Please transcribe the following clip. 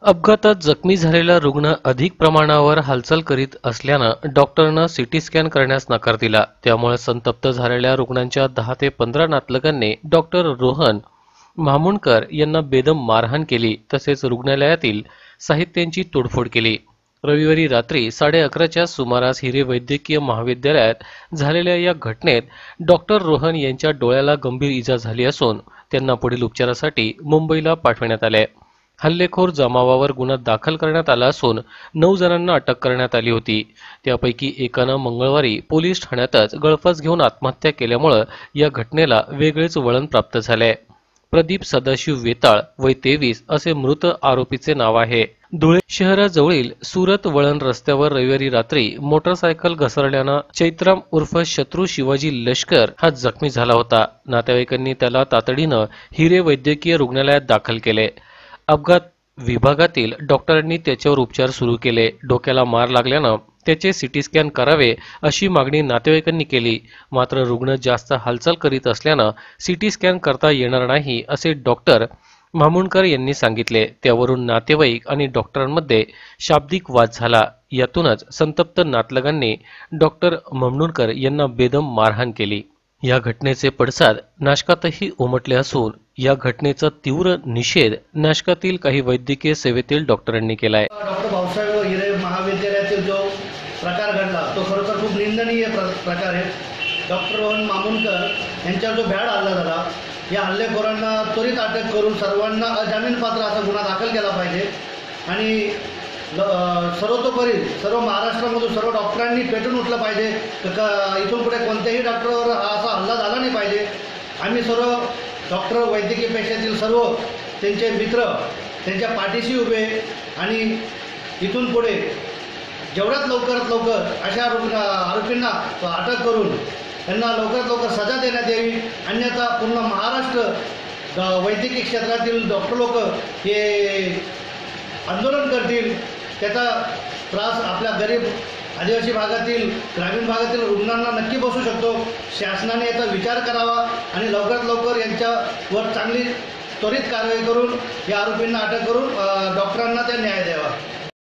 अपघातात जखमी झालेला रुग्ण अधिक प्रमाणावर हालचाल करीत असल्यानं डॉक्टरनं सीटी स्कॅन करण्यास नकार दिला। त्यामुळे संतप्त झालेल्या रुग्णांच्या 10 ते 15 नातलगांनी डॉक्टर रोहन म्हामुणकर यांना बेदम मारहाण केली, तसेच रुग्णालयातील साहित्यांची तोडफोड केली। रविवारी रात्री 11:30च्या सुमारास हिरे वैद्यकीय महाविद्यालयात झालेल्या या घटनेत डॉक्टर रोहन यांच्या डोळ्याला गंभीर इजा झाली असून त्यांना पुढील उपचारासाठी मुंबईला पाठवण्यात आले। हल्लेखोर जमावावर गुन्हा दाखल करण्यात आला असून 9 जणांना अटक करण्यात आली होती। त्यापैकी एकानं मंगळवारी पोलीस ठाण्यातच गळफास घेऊन आत्महत्या केल्यामुळे या घटनेला वेगळेच वळण प्राप्त झाले। प्रदीप सदाशिव वेताळ वय 23 असे मृत आरोपीचे नाव आहे। धुळे शहराजवळील सुरत वळण रस्त्यावर रविवारी रात्री मोटरसायकल घसरल्यानं चैत्राम उर्फ शत्रू शिवाजी लष्कर हा जखमी झाला होता। नातेवाईकांनी त्याला तातडीनं हिरे वैद्यकीय रुग्णालयात दाखल केले। अपघात विभागातील डॉक्टरांनी त्याच्यावर उपचार सुरू केले। डोक्याला मार लागल्यानं त्याचे सीटी स्कॅन करावे अशी मागणी नातेवाईकांनी केली, मात्र रुग्ण जास्त हालचाल करीत असल्यानं सीटी स्कॅन करता येणार नाही असे डॉक्टर म्हामुणकर यांनी सांगितले। त्यावरून नातेवाईक आणि डॉक्टरांमध्ये शाब्दिक वाद झाला। यातूनच संतप्त नातलगांनी डॉक्टर म्हामुणकर यांना बेदम मारहाण केली। या घटनेचे पडसाद नाशकातही उमटले असून या घटनेचा तीव्र निषेध नाशकातील काही वैद्यकीय सेवेतील डॉक्टरांनी केलाय। डॉक्टर भाऊसाहेब हिरे महाविद्यालयातील जो प्रकार घडला तो खरोखर खूप निंदनीय प्रकार आहे। डॉक्टर रोहन म्हामुणकर यांच्यावर जो भ्याड हल्ला झाला, या हल्लेखोरांना त्वरित अटक करून सर्वांना अजामीनपात्र असा गुन्हा दाखल केला पाहिजे आणि सर्वतोपरी सर्व महाराष्ट्रामधून सर्व डॉक्टरांनी पेटून उठलं पाहिजे। इथून पुढे कोणत्याही डॉक्टरवर असा हल्ला झाला नाही पाहिजे। आम्ही सर्व डॉक्टर वैद्यकीय पेशातील सर्व त्यांचे मित्र त्यांच्या पाठीशी उभे आणि इथून पुढे जेवढ्यात लवकर अशा आरोपींना अटक करून त्यांना लवकरात लवकर सजा देण्यात यावी, अन्यथा पूर्ण महाराष्ट्र वैद्यकीय क्षेत्रातील डॉक्टर लोक हे आंदोलन करतील। त्याचा त्रास आपल्या गरीब आदिवासी भागातील ग्रामीण भागातील रुग्णांना नक्की बसू शकतो। शासनाने याचा विचार करावा आणि लवकरात लवकर यांच्यावर चांगली त्वरित कारवाई करून या आरोपींना अटक करून डॉक्टरांना त्या न्याय द्यावा।